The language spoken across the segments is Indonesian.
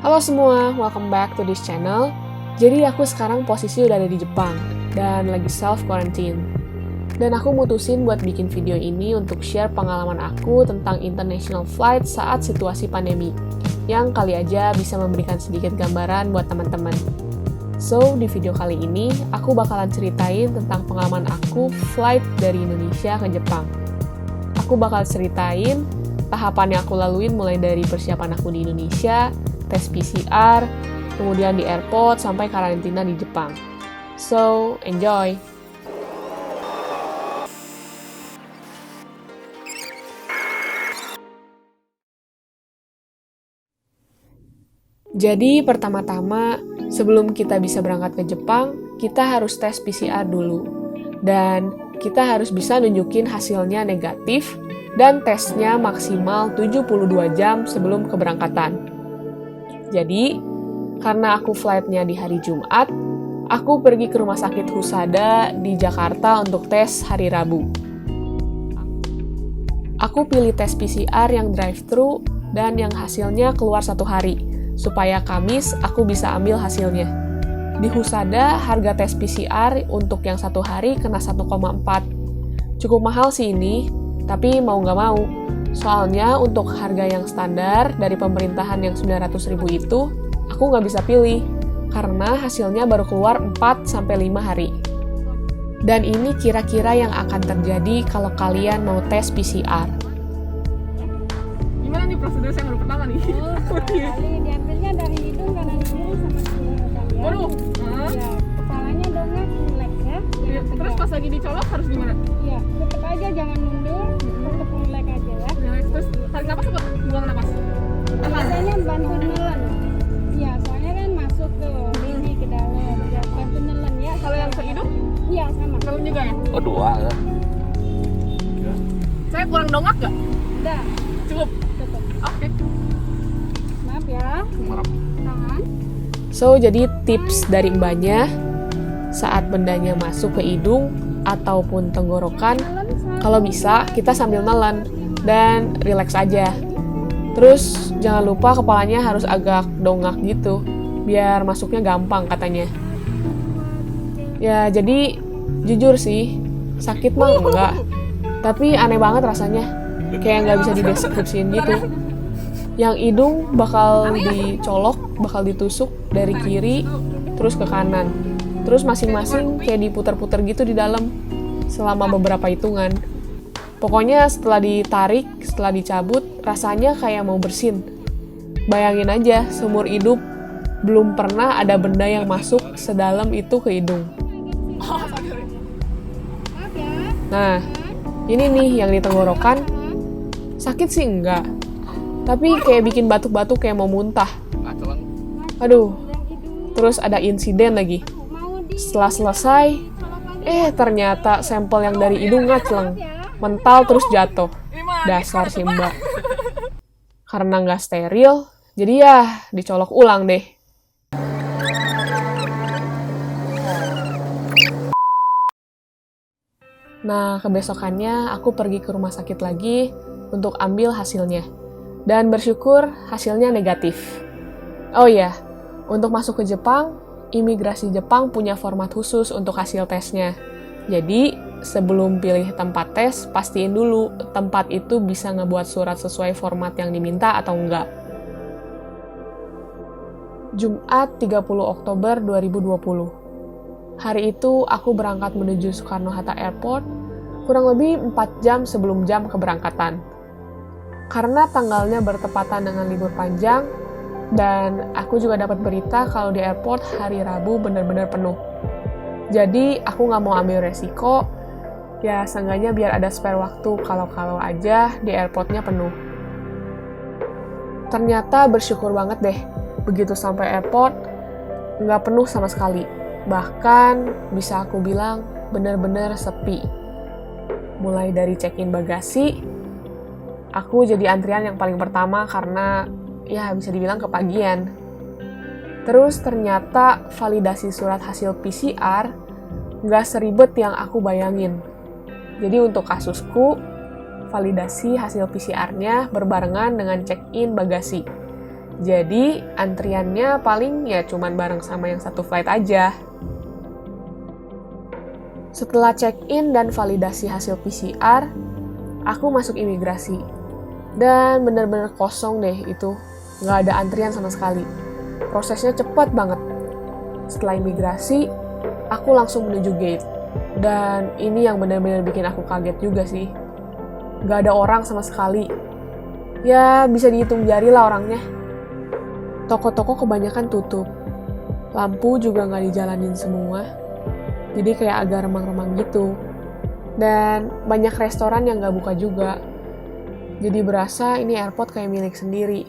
Halo semua, welcome back to this channel. Jadi aku sekarang posisi udah ada di Jepang dan lagi self-quarantine. Dan aku mutusin buat bikin video ini untuk share pengalaman aku tentang international flight saat situasi pandemi, yang kali aja bisa memberikan sedikit gambaran buat teman-teman. So, di video kali ini, aku bakalan ceritain tentang pengalaman aku flight dari Indonesia ke Jepang. Aku bakal ceritain tahapan yang aku laluin mulai dari persiapan aku di Indonesia, tes PCR, kemudian di airport, sampai karantina di Jepang. So, enjoy! Jadi, pertama-tama, sebelum kita bisa berangkat ke Jepang, kita harus tes PCR dulu. Dan kita harus bisa nunjukin hasilnya negatif, dan tesnya maksimal 72 jam sebelum keberangkatan. Jadi, karena aku flight-nya di hari Jumat, aku pergi ke rumah sakit Husada di Jakarta untuk tes hari Rabu. Aku pilih tes PCR yang drive-thru dan yang hasilnya keluar 1 hari, supaya Kamis aku bisa ambil hasilnya. Di Husada, harga tes PCR untuk yang 1 hari kena 1,4. Cukup mahal sih ini, tapi mau nggak mau. Soalnya untuk harga yang standar dari pemerintahan yang 900.000 itu, aku nggak bisa pilih, karena hasilnya baru keluar 4-5 hari. Dan ini kira-kira yang akan terjadi kalau kalian mau tes PCR. Gimana nih prosedur saya baru pertama nih? Kali diambilnya dari hidung kanan kiri sama seluruh bagian. Waduh. Ya, kepalanya dongak relax ya. Ya, terus pas lagi dicolok harus gimana? Iya, tetap aja jangan mundur, tetap relax aja ya. Relax, terus tarik napas atau buang napas? Biasanya bantu nelen. Iya, soalnya kan masuk tuh ini ke dalam. Ya, bantu nelen ya. Kalau yang ke hidung, Iya, sama. dalam juga ya? Oh, dua ya. Saya kurang dongak nggak? Udah, Cukup? tetap. Oke. Maaf ya. Marah. Tangan. So, jadi tips dari mbaknya, saat bendanya masuk ke hidung ataupun tenggorokan, kalau bisa kita sambil nelen dan relax aja. Terus jangan lupa kepalanya harus agak dongak gitu, biar masuknya gampang katanya. Ya, jadi jujur sih, sakit mah enggak, tapi aneh banget rasanya, kayak nggak bisa dideskripsiin gitu. Yang hidung bakal dicolok, bakal ditusuk dari kiri, terus ke kanan. Terus masing-masing kayak diputer-puter gitu di dalam, selama beberapa hitungan. Pokoknya setelah ditarik, setelah dicabut, rasanya kayak mau bersin. Bayangin aja, seumur hidup, belum pernah ada benda yang masuk sedalam itu ke hidung. Maaf ya. Nah, ini nih yang di tenggorokan, sakit sih enggak, tapi kayak bikin batuk-batuk kayak mau muntah. Aduh, terus ada insiden lagi. Setelah selesai, ternyata sampel yang dari hidung ngacleng, mental terus jatuh. Dasar sih mbak. Karena nggak steril, jadi ya dicolok ulang deh. Nah, kebesokannya aku pergi ke rumah sakit lagi untuk ambil hasilnya. Dan bersyukur hasilnya negatif. Oh iya, untuk masuk ke Jepang, imigrasi Jepang punya format khusus untuk hasil tesnya. Jadi, sebelum pilih tempat tes, pastiin dulu tempat itu bisa ngebuat surat sesuai format yang diminta atau enggak. Jumat 30 Oktober 2020. Hari itu aku berangkat menuju Soekarno-Hatta Airport kurang lebih 4 jam sebelum jam keberangkatan. Karena tanggalnya bertepatan dengan libur panjang, dan aku juga dapat berita kalau di airport hari Rabu benar-benar penuh. Jadi aku nggak mau ambil resiko, ya seenggaknya biar ada spare waktu kalau-kalau aja di airportnya penuh. Ternyata bersyukur banget deh, begitu sampai airport, nggak penuh sama sekali. Bahkan bisa aku bilang benar-benar sepi. Mulai dari check-in bagasi, aku jadi antrian yang paling pertama karena ya bisa dibilang kepagian. Terus ternyata validasi surat hasil PCR nggak seribet yang aku bayangin. Jadi untuk kasusku, validasi hasil PCR-nya berbarengan dengan check-in bagasi. Jadi antriannya paling ya cuman bareng sama yang satu flight aja. Setelah check-in dan validasi hasil PCR, aku masuk imigrasi. Dan bener-bener kosong deh itu, nggak ada antrian sama sekali. Prosesnya cepet banget. Setelah imigrasi, aku langsung menuju gate. Dan ini yang bener-bener bikin aku kaget juga sih. Nggak ada orang sama sekali. Ya bisa dihitung jari lah orangnya. Toko-toko kebanyakan tutup. Lampu juga nggak dijalanin semua. Jadi kayak agak remang-remang gitu. Dan banyak restoran yang nggak buka juga. Jadi berasa ini airport kayak milik sendiri.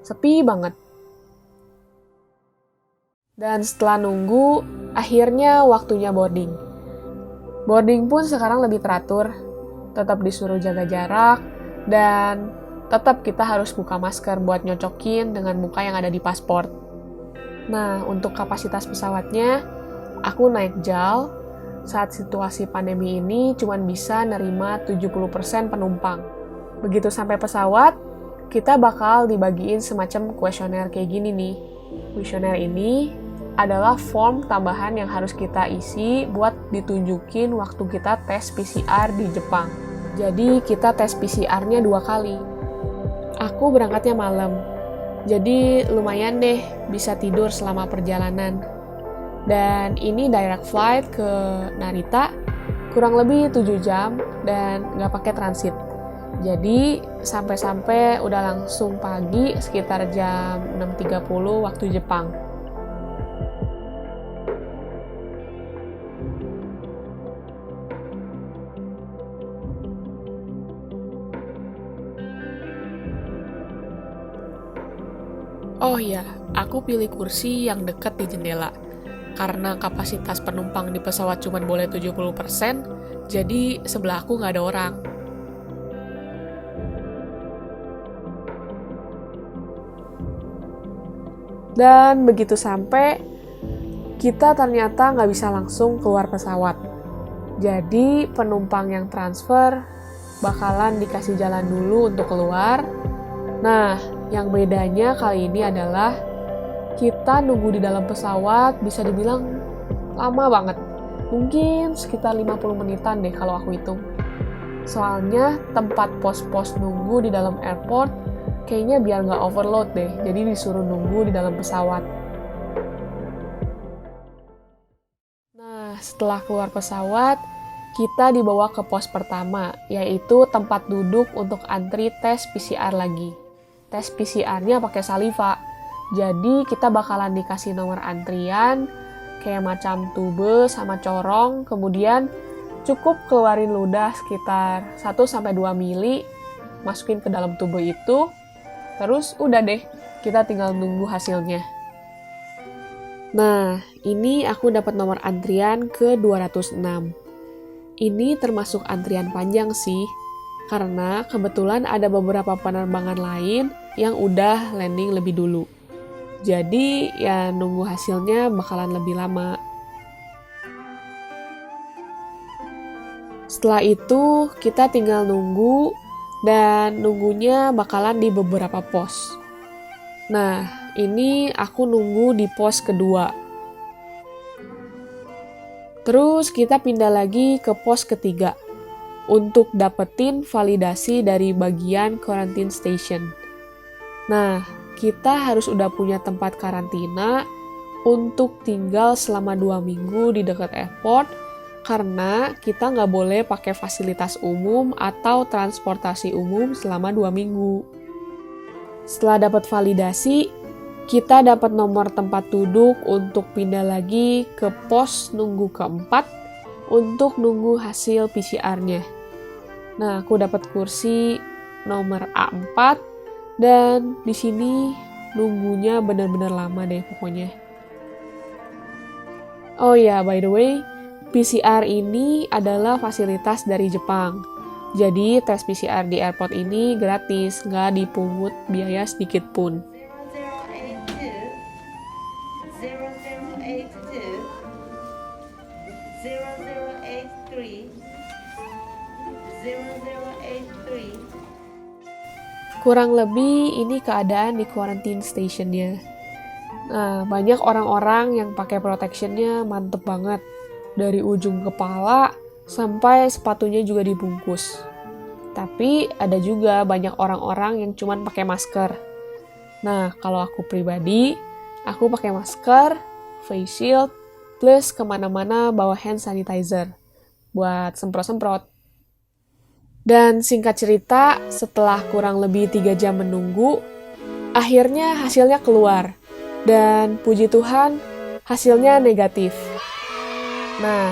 Sepi banget. Dan setelah nunggu, akhirnya waktunya boarding. Boarding pun sekarang lebih teratur. Tetap disuruh jaga jarak. Dan tetap kita harus buka masker buat nyocokin dengan muka yang ada di paspor. Nah, untuk kapasitas pesawatnya, aku naik JAL. Saat situasi pandemi ini cuma bisa nerima 70% penumpang. Begitu sampai pesawat, kita bakal dibagiin semacam kuesioner kayak gini nih. Kuesioner ini adalah form tambahan yang harus kita isi buat ditunjukin waktu kita tes PCR di Jepang. Jadi kita tes PCR-nya 2 kali. Aku berangkatnya malam, jadi lumayan deh bisa tidur selama perjalanan. Dan ini direct flight ke Narita, kurang lebih 7 jam dan nggak pakai transit. Jadi sampai-sampai udah langsung pagi sekitar jam 6.30 waktu Jepang. Oh ya, aku pilih kursi yang dekat di jendela. Karena kapasitas penumpang di pesawat cuma boleh 70%, jadi sebelah aku nggak ada orang. Dan begitu sampai, kita ternyata nggak bisa langsung keluar pesawat. Jadi penumpang yang transfer bakalan dikasih jalan dulu untuk keluar. Nah, yang bedanya kali ini adalah kita nunggu di dalam pesawat bisa dibilang lama banget. Mungkin sekitar 50 menitan deh kalau aku hitung. Soalnya tempat pos-pos nunggu di dalam airport kayaknya biar nggak overload deh, jadi disuruh nunggu di dalam pesawat. Nah, setelah keluar pesawat, kita dibawa ke pos pertama, yaitu tempat duduk untuk antri tes PCR lagi. Tes PCR-nya pakai saliva, jadi kita bakalan dikasih nomor antrian, kayak macam tube sama corong, kemudian cukup keluarin ludah sekitar 1-2 mili, masukin ke dalam tube itu, terus udah deh, kita tinggal nunggu hasilnya. Nah, ini aku dapat nomor antrian ke 206. Ini termasuk antrian panjang sih, karena kebetulan ada beberapa penerbangan lain yang udah landing lebih dulu. Jadi ya nunggu hasilnya bakalan lebih lama. Setelah itu kita tinggal nunggu, dan nunggunya bakalan di beberapa pos. Nah, ini aku nunggu di pos kedua. Terus kita pindah lagi ke pos ketiga untuk dapetin validasi dari bagian quarantine station. Nah, kita harus udah punya tempat karantina untuk tinggal selama 2 minggu di dekat airport, karena kita nggak boleh pakai fasilitas umum atau transportasi umum selama 2 minggu. Setelah dapat validasi, kita dapat nomor tempat duduk untuk pindah lagi ke pos nunggu keempat untuk nunggu hasil PCR-nya. Nah, aku dapat kursi nomor A4 dan di sini nunggunya benar-benar lama deh pokoknya. Oh ya, by the way, PCR ini adalah fasilitas dari Jepang. Jadi, tes PCR di airport ini gratis, nggak dipungut biaya sedikit pun. 0082 0083 0083 Kurang lebih ini keadaan di quarantine stationnya. Nah, banyak orang-orang yang pakai protectionnya mantep banget. Dari ujung kepala sampai sepatunya juga dibungkus. Tapi ada juga banyak orang-orang yang cuman pakai masker. Nah, kalau aku pribadi, aku pakai masker, face shield, plus kemana-mana bawa hand sanitizer buat semprot-semprot. Dan singkat cerita, setelah kurang lebih 3 jam menunggu, akhirnya hasilnya keluar. Dan puji Tuhan, hasilnya negatif. Nah,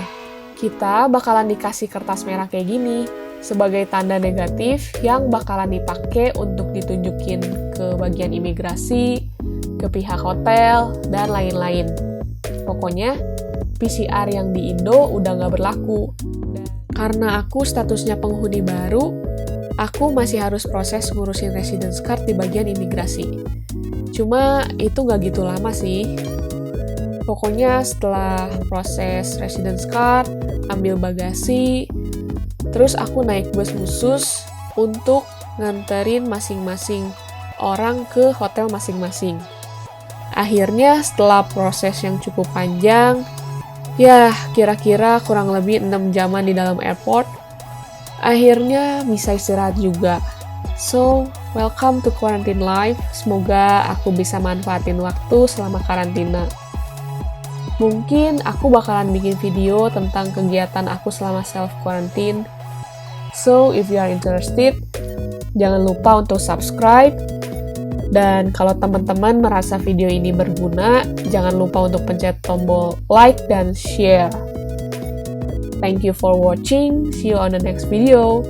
kita bakalan dikasih kertas merah kayak gini, sebagai tanda negatif yang bakalan dipakai untuk ditunjukin ke bagian imigrasi, ke pihak hotel, dan lain-lain. Pokoknya, PCR yang di Indo udah nggak berlaku. Karena aku statusnya penghuni baru, aku masih harus proses ngurusin residence card di bagian imigrasi. Cuma itu nggak gitu lama sih. Pokoknya setelah proses residence card, ambil bagasi, terus aku naik bus khusus untuk nganterin masing-masing orang ke hotel masing-masing. Akhirnya setelah proses yang cukup panjang, ya, kira-kira kurang lebih 6 jaman di dalam airport. Akhirnya bisa istirahat juga. So, welcome to quarantine life. Semoga aku bisa manfaatin waktu selama karantina. Mungkin aku bakalan bikin video tentang kegiatan aku selama self-quarantine. So, if you are interested, jangan lupa untuk subscribe. Dan kalau teman-teman merasa video ini berguna, jangan lupa untuk pencet tombol like dan share. Thank you for watching. See you on the next video.